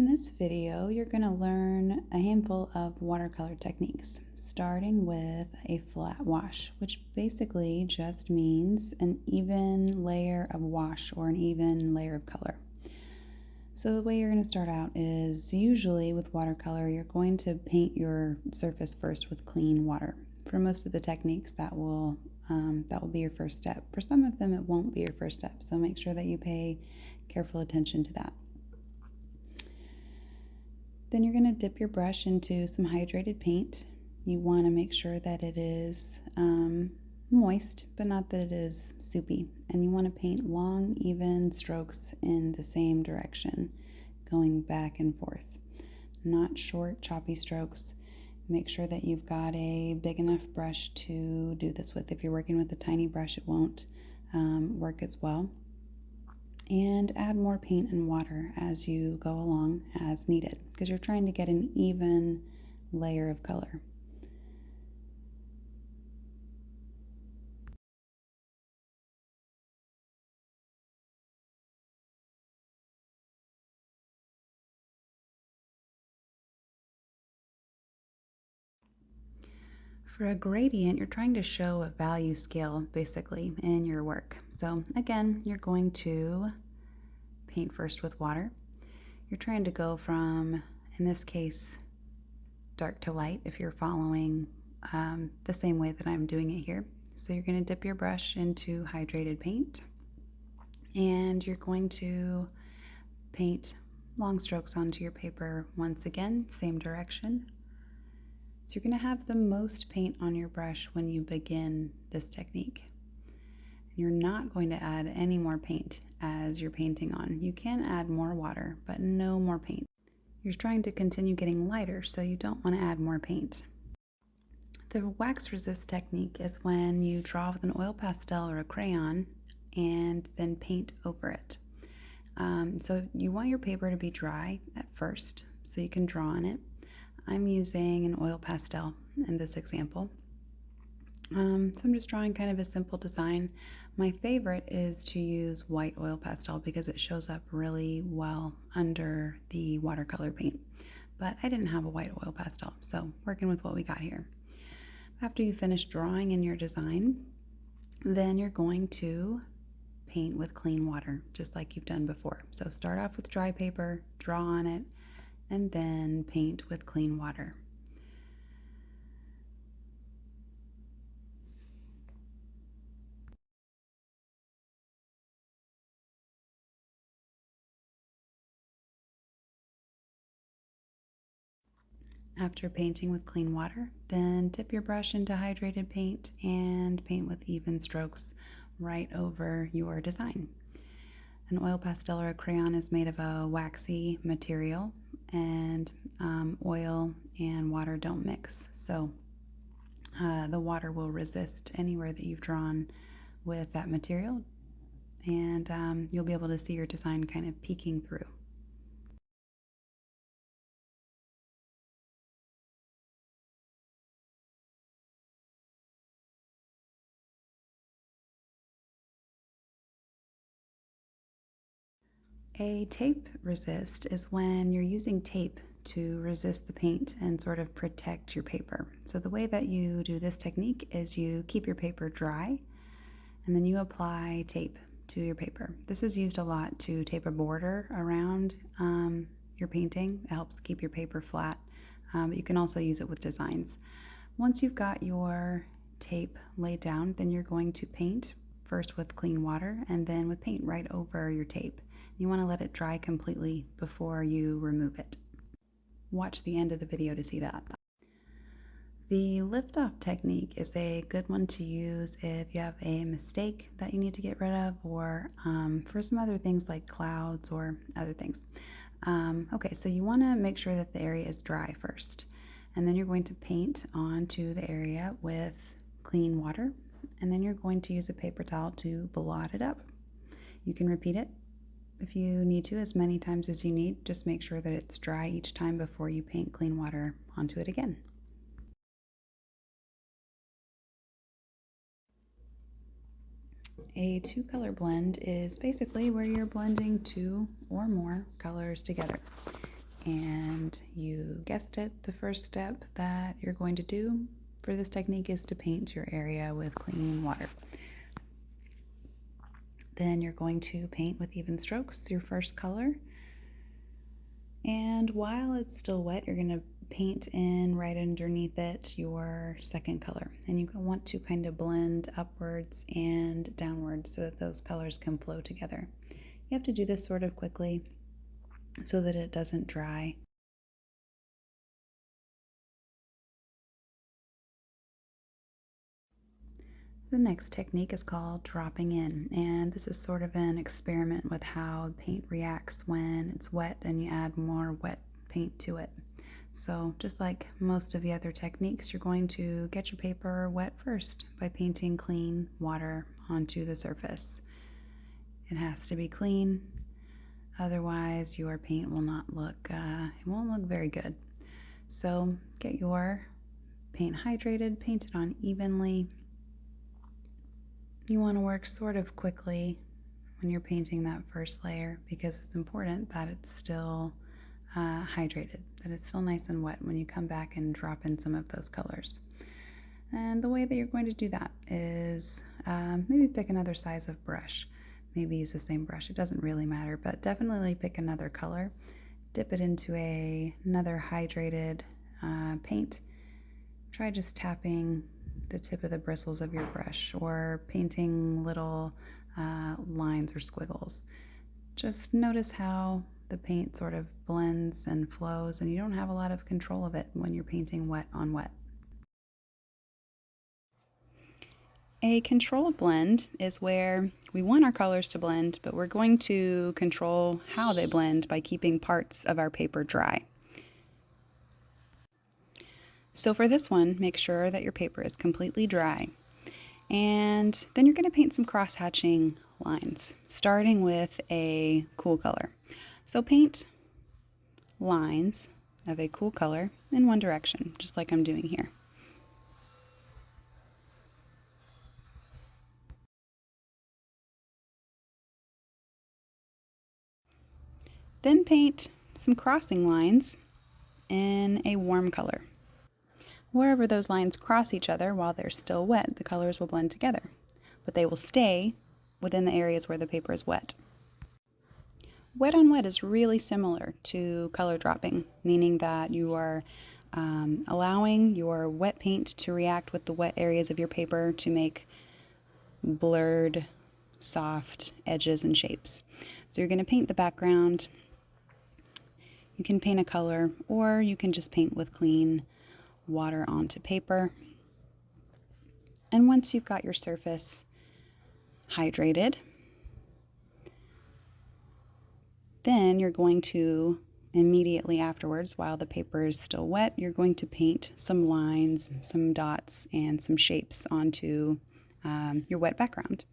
this video, you're going to learn a handful of watercolor techniques, starting with a flat wash, which basically just means an even layer of wash or an even layer of color. So the way you're going to start out is usually with watercolor, you're going to paint your surface first with clean water. For most of the techniques, that will be your first step. For some of them, it won't be your first step, so make sure that you pay careful attention to that. Then you're going to dip your brush into some hydrated paint. You want to make sure that it is moist, but not that it is soupy. And you want to paint long, even strokes in the same direction, going back and forth. Not short, choppy strokes. Make sure that you've got a big enough brush to do this with. If you're working with a tiny brush, it won't work as well. And add more paint and water as you go along as needed, because you're trying to get an even layer of color. For a gradient, you're trying to show a value scale basically in your work. So again, you're going to paint first with water. You're trying to go from, in this case, dark to light if you're following the same way that I'm doing it here. So you're going to dip your brush into hydrated paint and you're going to paint long strokes onto your paper once again, same direction. So you're going to have the most paint on your brush when you begin this technique. You're not going to add any more paint as you're painting on. You can add more water, but no more paint. You're trying to continue getting lighter, so you don't want to add more paint. The wax resist technique is when you draw with an oil pastel or a crayon and then paint over it. So you want your paper to be dry at first so you can draw on it. I'm using an oil pastel in this example. So I'm just drawing kind of a simple design. My favorite is to use white oil pastel because it shows up really well under the watercolor paint. But I didn't have a white oil pastel, so working with what we got here. After you finish drawing in your design, then you're going to paint with clean water, just like you've done before. So start off with dry paper, draw on it, and then paint with clean water. After painting with clean water, then dip your brush into hydrated paint and paint with even strokes right over your design. An oil pastel or a crayon is made of a waxy material, and oil and water don't mix. So the water will resist anywhere that you've drawn with that material, and you'll be able to see your design kind of peeking through. A tape resist is when you're using tape to resist the paint and sort of protect your paper. So the way that you do this technique is you keep your paper dry and then you apply tape to your paper. This is used a lot to tape a border around your painting. It helps keep your paper flat, but you can also use it with designs. Once you've got your tape laid down, then you're going to paint first with clean water and then with paint right over your tape. You want to let it dry completely before you remove it. Watch the end of the video to see that. The lift-off technique is a good one to use if you have a mistake that you need to get rid of, or for some other things like clouds or other things. Okay, so you want to make sure that the area is dry first, and then you're going to paint onto the area with clean water, and then you're going to use a paper towel to blot it up. You can repeat it if you need to, as many times as you need. Just make sure that it's dry each time before you paint clean water onto it again. A two-color blend is basically where you're blending two or more colors together. And you guessed it, the first step that you're going to do for this technique is to paint your area with clean water. Then you're going to paint with even strokes, your first color. And while it's still wet, you're going to paint in right underneath it your second color. And you want to kind of blend upwards and downwards so that those colors can flow together. You have to do this sort of quickly so that it doesn't dry. The next technique is called dropping in, and this is sort of an experiment with how paint reacts when it's wet and you add more wet paint to it. So just like most of the other techniques, you're going to get your paper wet first by painting clean water onto the surface. It has to be clean, otherwise your paint will not look, it won't look very good. So get your paint hydrated, paint it on evenly. You want to work sort of quickly when you're painting that first layer because it's important that it's still hydrated, that it's still nice and wet when you come back and drop in some of those colors. And the way that you're going to do that is maybe pick another size of brush. Maybe use the same brush. It doesn't really matter, but definitely pick another color. Dip it into another hydrated paint. Try just tapping the tip of the bristles of your brush or painting little lines or squiggles. Just notice how the paint sort of blends and flows, and you don't have a lot of control of it when you're painting wet on wet. A controlled blend is where we want our colors to blend, but we're going to control how they blend by keeping parts of our paper dry. So for this one, make sure that your paper is completely dry. And then you're going to paint some cross-hatching lines, starting with a cool color. So paint lines of a cool color in one direction, just like I'm doing here. Then paint some crossing lines in a warm color. Wherever those lines cross each other while they're still wet, the colors will blend together, but they will stay within the areas where the paper is wet. Wet on wet is really similar to color dropping, meaning that you are allowing your wet paint to react with the wet areas of your paper to make blurred, soft edges and shapes. So you're going to paint the background. You can paint a color, or you can just paint with clean water onto paper. And once you've got your surface hydrated, then you're going to immediately afterwards, while the paper is still wet, you're going to paint some lines, some dots, and some shapes onto your wet background.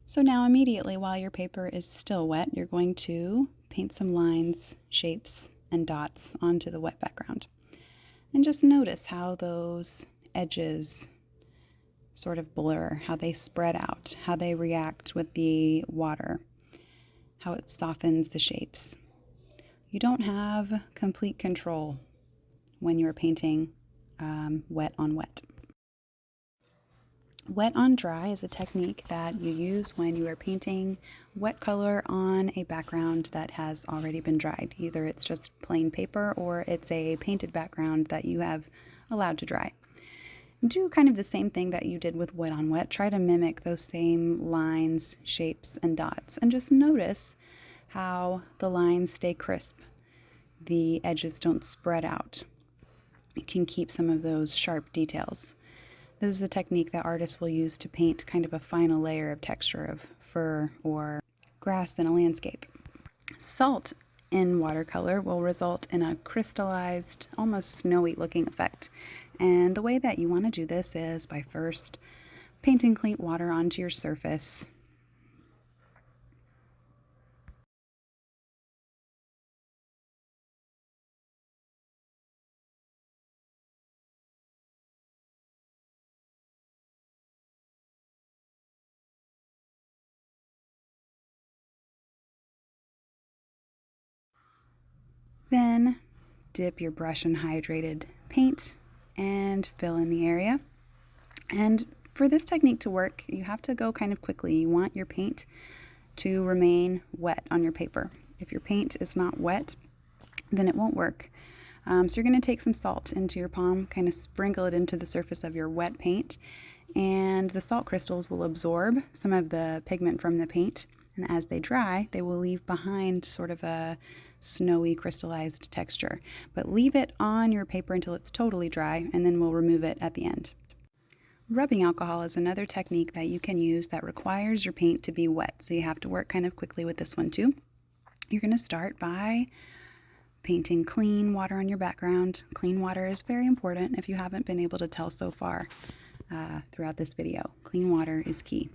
So now immediately while your paper is still wet, you're going to paint some lines, shapes, and dots onto the wet background. And just notice how those edges sort of blur, how they spread out, how they react with the water, how it softens the shapes. You don't have complete control when you're painting wet on wet. Wet on dry is a technique that you use when you are painting wet color on a background that has already been dried. Either it's just plain paper or it's a painted background that you have allowed to dry. Do kind of the same thing that you did with wet on wet. Try to mimic those same lines, shapes, and dots, and just notice how the lines stay crisp. The edges don't spread out. You can keep some of those sharp details. This is a technique that artists will use to paint kind of a final layer of texture of fur or grass in a landscape. Salt in watercolor will result in a crystallized, almost snowy looking effect. And the way that you want to do this is by first painting clean water onto your surface. then dip your brush in hydrated paint and fill in the area. And for this technique to work, you have to go kind of quickly. You want your paint to remain wet on your paper. If your paint is not wet, then it won't work. So you're going to take some salt into your palm, kind of sprinkle it into the surface of your wet paint, and the salt crystals will absorb some of the pigment from the paint, and as they dry, they will leave behind sort of a snowy crystallized texture. But leave it on your paper until it's totally dry, and then we'll remove it at the end. Rubbing alcohol is another technique that you can use that requires your paint to be wet, so you have to work kind of quickly with this one too. You're going to start by painting clean water on your background. Clean water is very important if you haven't been able to tell so far throughout this video. Clean water is key.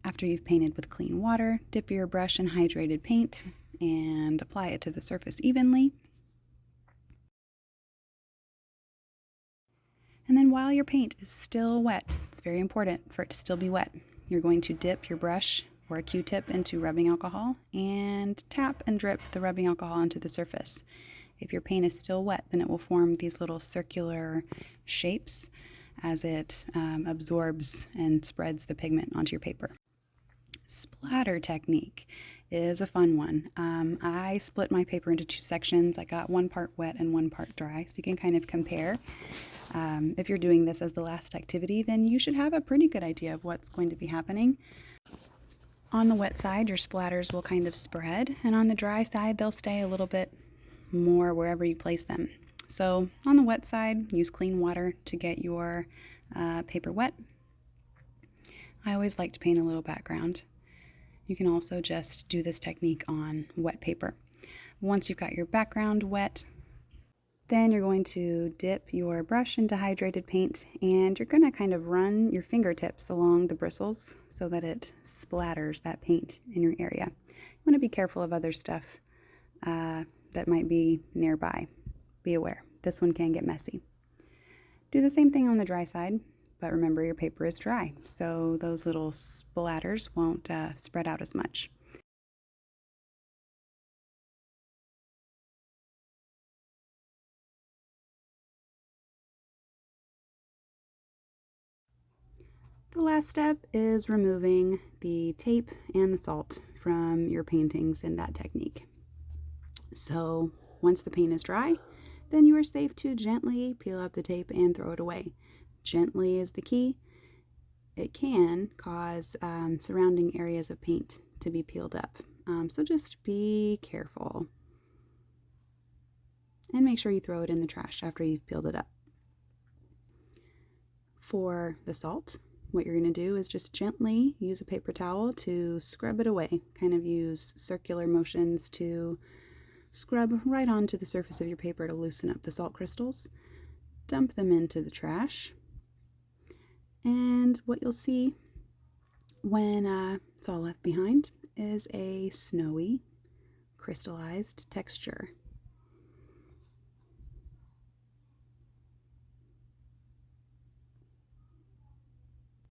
After you've painted with clean water, dip your brush in hydrated paint and apply it to the surface evenly. And then while your paint is still wet, it's very important for it to still be wet, you're going to dip your brush or a Q-tip into rubbing alcohol and tap and drip the rubbing alcohol onto the surface. If your paint is still wet, then it will form these little circular shapes as it absorbs and spreads the pigment onto your paper. Splatter technique is a fun one. I split my paper into two sections. I got one part wet and one part dry, so you can kind of compare. If you're doing this as the last activity, then you should have a pretty good idea of what's going to be happening. On the wet side, your splatters will kind of spread, and on the dry side, they'll stay a little bit more wherever you place them. So on the wet side, use clean water to get your paper wet. I always like to paint a little background. You can also just do this technique on wet paper. Once you've got your background wet, then you're going to dip your brush into hydrated paint, and you're going to kind of run your fingertips along the bristles so that it splatters that paint in your area. You want to be careful of other stuff that might be nearby. Be aware, this one can get messy. Do the same thing on the dry side, but remember your paper is dry, so those little splatters won't spread out as much. The last step is removing the tape and the salt from your paintings in that technique. So once the paint is dry, then you are safe to gently peel up the tape and throw it away. Gently is the key. It can cause surrounding areas of paint to be peeled up. So just be careful. And make sure you throw it in the trash after you've peeled it up. For the salt, what you're going to do is just gently use a paper towel to scrub it away. Kind of use circular motions to scrub right onto the surface of your paper to loosen up the salt crystals. Dump them into the trash. And what you'll see when it's all left behind is a snowy, crystallized texture.